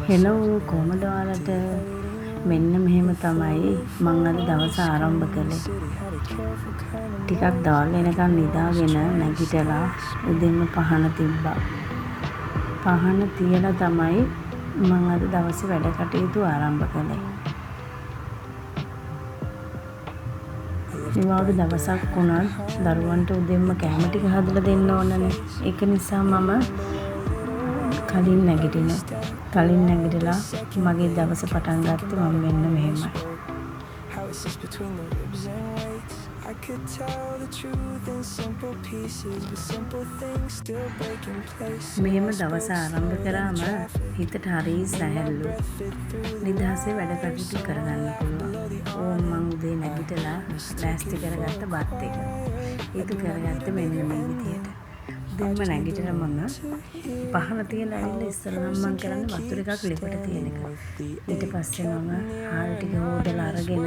Hello කොහමද ඔයාලට මෙන්න මෙහෙම තමයි මං අද දවස ආරම්භ කළේ. ටිකක් දවල් වෙනකන් නිදාගෙන නැගිටලා උදේම පහන තිබ්බා. පහන තියලා තමයි මං අද දවසේ වැඩ කටයුතු ආරම්භ කළේ. නිවාඩු දවසක් වුණත් දරුවන්ට උදේම කැම ටික හදලා දෙන්න ඕනනේ. ඒක නිසා මම කලින් නැගිටලා මගේ දවස පටන් ගත්තේ මම මෙන්න මෙහෙමයි. මෙහෙම දවස ආරම්භ කරාම හිතට හරි සැහැල්ලුයි. නිදහසේ වැඩ කටයුතු කරගන්න පුළුවන්. මං උදේ නැගිටලා ලෑස්ති කරගත්ත බත් එක. ඒක කරගත්තේ මෙන්න මේ විදියට. උදේම නැගිටලා මම පහන තියලා ඇවිල්ලා ඉස්සෙල්ලාම මං කරන්නේ වතුර එකක් ලිපට තියෙන එක. ඊට පස්සේ මම හාල් ටික හොදලා අරගෙන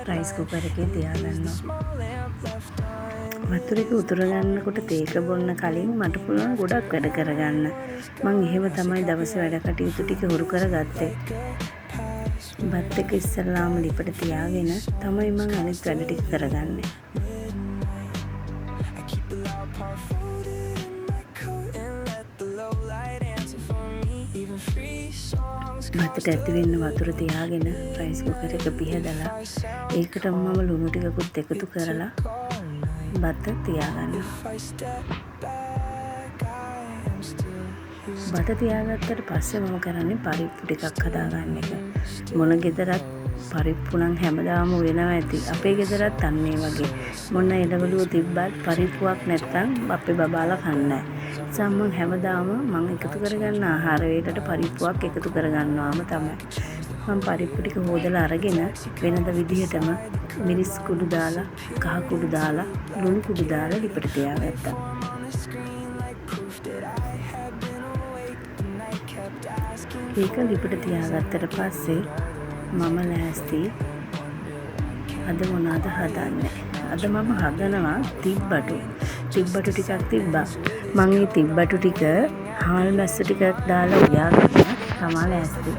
රයිස් කුකර් එකේ තියාගන්නවා. වතුර එක උතුර ගන්නකොට තේක බොන්න කලින් මට පුළුවන් ගොඩක් වැඩ කරගන්න. මං එහෙම තමයි දවසේ වැඩ කටයුතු ටික හුරු කරගත්තේ. බත් එක ඉස්සෙල්ලාම ලිපට තියාගෙන තමයි මං අනිත් වැඩ ටික කරගන්නේ. බතට ඇති වෙන්න වතුර තියාගෙන රයිස් කුකර් එක පිහදලා ඒකට මම ලුණු ටිකකුත් එකතු කරලා බත තියාගන්නවා. බත තියාගත්තට පස්සේ මම කරන්නේ පරිප්පු ටිකක් හදාගන්න එක. මොන ගෙදරත් පරිප්පු නම් හැමදාම වෙනවා ඇති. අපේ ගෙදරත් අන්න ඒ වගේ. මොන එළවලුව තිබ්බත් පරිප්පුවක් නැත්තම් අපේ බබාලා කන්නේ නැහැ. සම්මන් හැමදාම මම එකතු කරගන්න ආහාර වේලට පරිප්පුවක් එකතු කරගන්නවාම තමයි. මම පරිප්පු ටික හොදලා අරගෙන වෙනද විදිහටම මිරිස් කුඩු දාලා, කහ කුඩු දාලා, ලුණු කුඩු දාලා ලිපට තියාගත්තා. ඒක ලිපට තියාගත්තට පස්සේ මම ලෑස්ති අද මොනවද හදන්නේ. අද මම හදනවා තිබ්බටු ටිකක් තිබ්බා. මම මේ තිබ්බටු ටික හාල් මැස්ස ටිකක් දාලා උයාගෙන තමයි ලෑස්ති.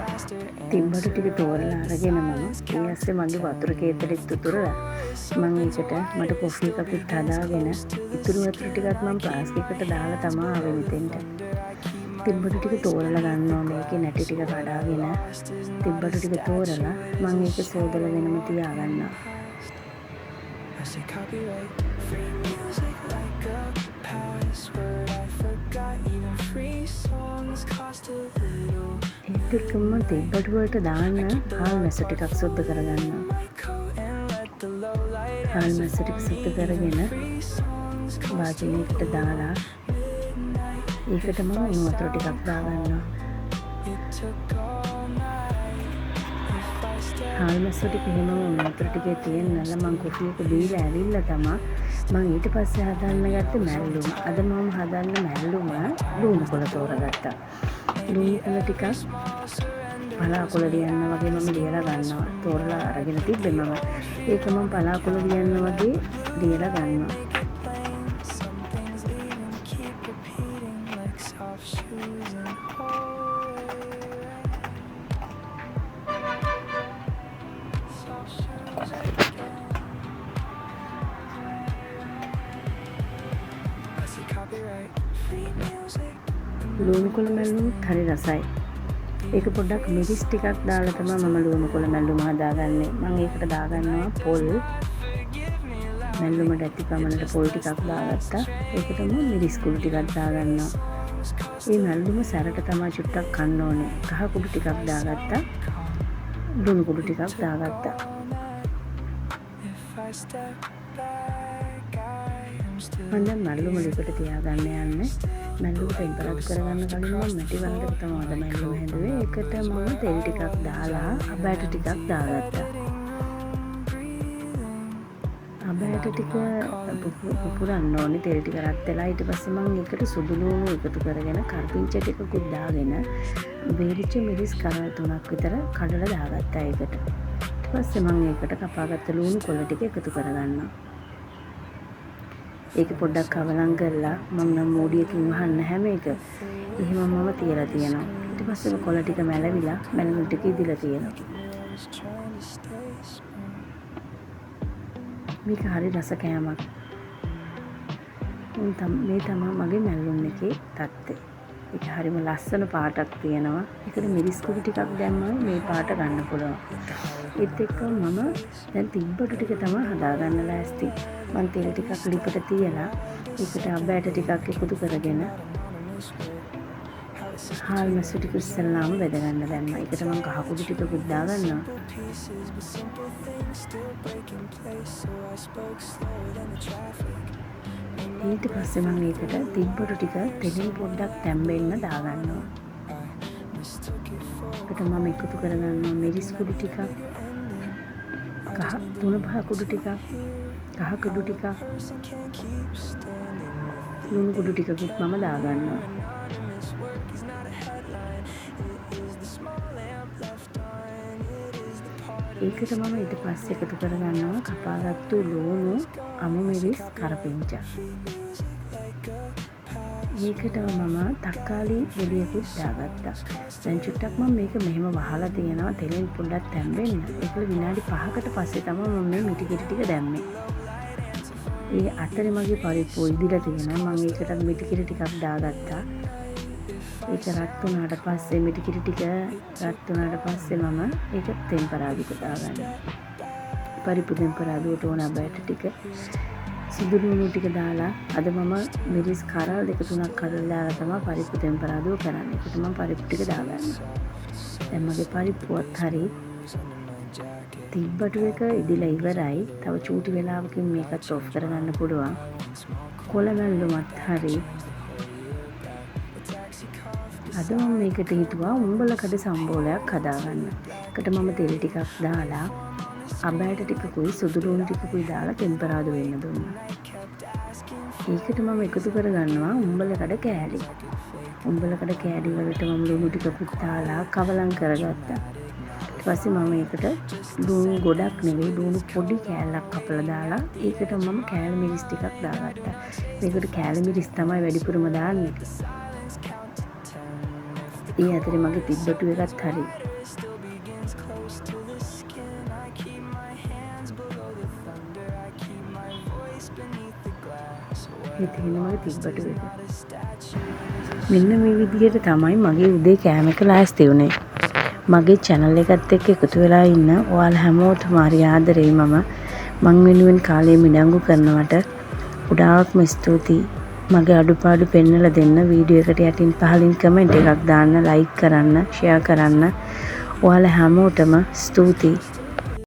තිබ්බටු ටික තෝරලා අරගෙන මම ඊ ඇස්සේ මගේ වතුර කේතලෙත් උතුරලා මම ඒකට මට කොෆි එකකුත් හදාගෙන ඉතුරු වතුර ටිකක් මම ප්ලාස්ටික්කට දාලා තමයි ආවේ මෙතෙන්ට. තිබ්බටු ටික තෝරලා ගන්නවා. මේකේ නැටි ටික කඩාගෙන තිබ්බටු ටික තෝරලා මම ඒක සෝදලා වෙනම තියාගන්නවා. ඒකම තිබ්බටු වලට දාන්න හාල් මැස්ස ටිකක් සුද්ධ කරගන්නවා. හාල් මැස්ස ටික සුද්ධ කරගෙන වාජනයකට දාලා ඒකට මම උණු වතුර ටිකක් දාගන්නවා. හාල් මැස්ස ටික එහෙම උණු වතුර ටිකේ තියෙන්නලා මම කොෆි එක බීලා ඇවිල්ලා තමයි මම ඊට පස්සේ හදන්න ගත්තේ මැල්ලුම. අද මම හදන්න මැල්ලුම ලුණු කොළ තෝරගත්තා. ලුණු කොළ ටිකක් පලාකොළ ලියන්න වගේ මම ලියලා ගන්නවා. තෝරලා අරගෙන තිබ්බේ මම. ඒක මම පලාකොළ ලියන්න වගේ ලියලා ගන්නවා. ලුණු කොළ මැල්ලුමත් හරි රසයි. ඒක පොඩ්ඩක් මිරිස් ටිකක් දාලා තමයි මම ලුණු කොළ මැල්ලුම හදාගන්නේ. මම ඒකට දාගන්නවා පොල්. මැල්ලුමට ඇති පමණට පොල් ටිකක් දාගත්තා. ඒකටම මිරිස් කුඩු ටිකක් දාගන්නවා. මේ මැල්ලුම සැරට තමයි චුට්ටක් කන්න ඕනේ. කහ කුඩු ටිකක් දාගත්තා. ලුණු කුඩු ටිකක් දාගත්තා. මම දැන් මැල්ලුම ලිපට තියාගන්න යන්නේ. මැල්ලුම ටෙම්පරේචර් කරගන්න කලින් මම මැටි වලට තමයි මැල්ලුම හැදුවේ. ඒකට මම තෙල් ටිකක් දාලා අබෑට ටිකක් දාගත්තා. අබෑට ටික පුපුරන්න ඕනේ තෙල් ටික රත් වෙලා. ඊට පස්සේ මම ඒකට සුදු ලුණු එකතු කරගෙන කරපිංච ටිකකුත් දාගෙන වේලිච්ච මිරිස් කරල් 3ක් විතර කඩලා දාගත්තා ඒකට. ඊට පස්සේ මම ඒකට කපාගත්ත ලුණු කොළ ටික එකතු කරගන්නවා. ඒක පොඩ්ඩක් කවලම් කරලා මම නම් මූඩියකින් වහන්න හැම එක. එහෙම මම තියලා තියෙනවා. ඊට පස්සේ කොළ ටික මැලවිලා මැලුණු ටික ඉදිලා තියෙනවා. මේක හරි රස කෑමක්. මේ තමයි මගේ මැල්ලුම් එකේ තත්ත්වය. ඒක හරිම ලස්සන පාටක් තියෙනවා. ඒකට මිරිස් කුඩු ටිකක් දැම්මම මේ පාට ගන්න පුළුවන්. ඒත් එක්කම මම දැන් තිබ්බටු ටික තමයි හදාගන්න ලෑස්ති. මම තෙල් ටිකක් ලිපට තියලා ඒකට අබෑට ටිකක් එකතු කරගෙන හාල් මසු ටික ඉස්සෙල්ලාම බෙද ගන්න දැම්මා. ඒකට මම කහ කුඩු ටිකකුත් දාගන්නවා. ඊට පස්සේ මම ඒකට තිබ්බටු ටික තෙලින් පොඩ්ඩක් තැම්බෙන්න දාගන්නවා. ඒකට මම එකතු කරගන්නවා මිරිස් කුඩු ටිකක්, තුන පහ කුඩු ටිකක්, කහ කුඩු ටිකක්, ලුණු කුඩු ටිකකුත් මම දාගන්නවා. ඒකට මම ඊට පස්සේ එකතු කරගන්නවා කපාගත්තු ලුණු, අමු මිරිස්, කරපිංචා. ඒකට මම තක්කාලි ගෙඩියකුත් දාගත්තා. දැන් චුට්ටක් මම මේක මෙහෙම වහලා තියෙනවා තෙලෙන් පොඩ්ඩක් තැම්බෙන්න. ඒක විනාඩි 5කට පස්සේ තමයි මම මේ මිටි කිරි ටික දැම්මේ. ඒ අතරේ මගේ පරිප්පු ඉදිලා තියෙනවා. මම ඒකට මිටි කිරි ටිකක් දාගත්තා. ඒක රත් වුණාට පස්සේ මිටි කිරි ටික රත් වුණාට පස්සේ මම ඒක තෙම්පරාදුක දාගන්නවා. පරිප්පු තෙම්පරාදුවට ඕන අබෑට ටික සුදු ලුණු ටික දාලා අද මම මිරිස් කරල් 2-3ක් කරලා දාලා තමයි පරිප්පු තෙම්පරාදුව කරන්නේ. ඒකට මම පරිප්පු ටික දාගන්නවා. දැන් මගේ පරිප්පුවත් හරි තිබ්බටු එක ඉදිලා ඉවරයි. තව චූටි වෙලාවකින් මේකත් ඔෆ් කරගන්න පුළුවන්. කොළ මැල්ලුමත් හරි. අද මම මේකට හිතුවා උඹලකඩ සම්බෝලයක් හදාගන්න. ඒකට මම තෙල් ටිකක් දාලා අබෑට ටිකකුයි සුදු ලුණු ටිකකුයි දාලා තෙම්පරාදු වෙන්න දුන්නා. ඒකට මම එකතු කරගන්නවා උඹලකඩ කෑලි. උඹලකඩ කෑලි වලට මම ලුණු ටිකකුත් දාලා කවලම් කරගත්තා. ඊට පස්සේ මම ඒකට ලුණු ගොඩක් නෙවෙයි ලුණු පොඩි කෑල්ලක් කපලා දාලා ඒකට මම කෑලි මිරිස් ටිකක් දාගත්තා. මේකට කෑලි මිරිස් තමයි වැඩිපුරම දාන්නේ. ඒ අතරේ මගේ තිබ්බටු එකත් හරි. ඒ තියෙන මගේ තිබ්බටු එක. මෙන්න මේ විදිහට තමයි මගේ උදේ කෑම එක ලෑස්ති වුණේ. මගේ channel එකත් එක්ක එකතු වෙලා ඉන්න ඔයාලා හැමෝටම හරි ආදරෙයි මම වෙනුවෙන් කාලය මිඩංගු කරනවට ගොඩාක්ම ස්තුතියි. මගේ අඩුපාඩු පෙන්නලා දෙන්න වීඩියෝ එකට යටින් පහලින් කමෙන්ට් එකක් දාන්න, ලයික් කරන්න, ෂෙයා කරන්න. ඔයාලා හැමෝටම ස්තුතියි.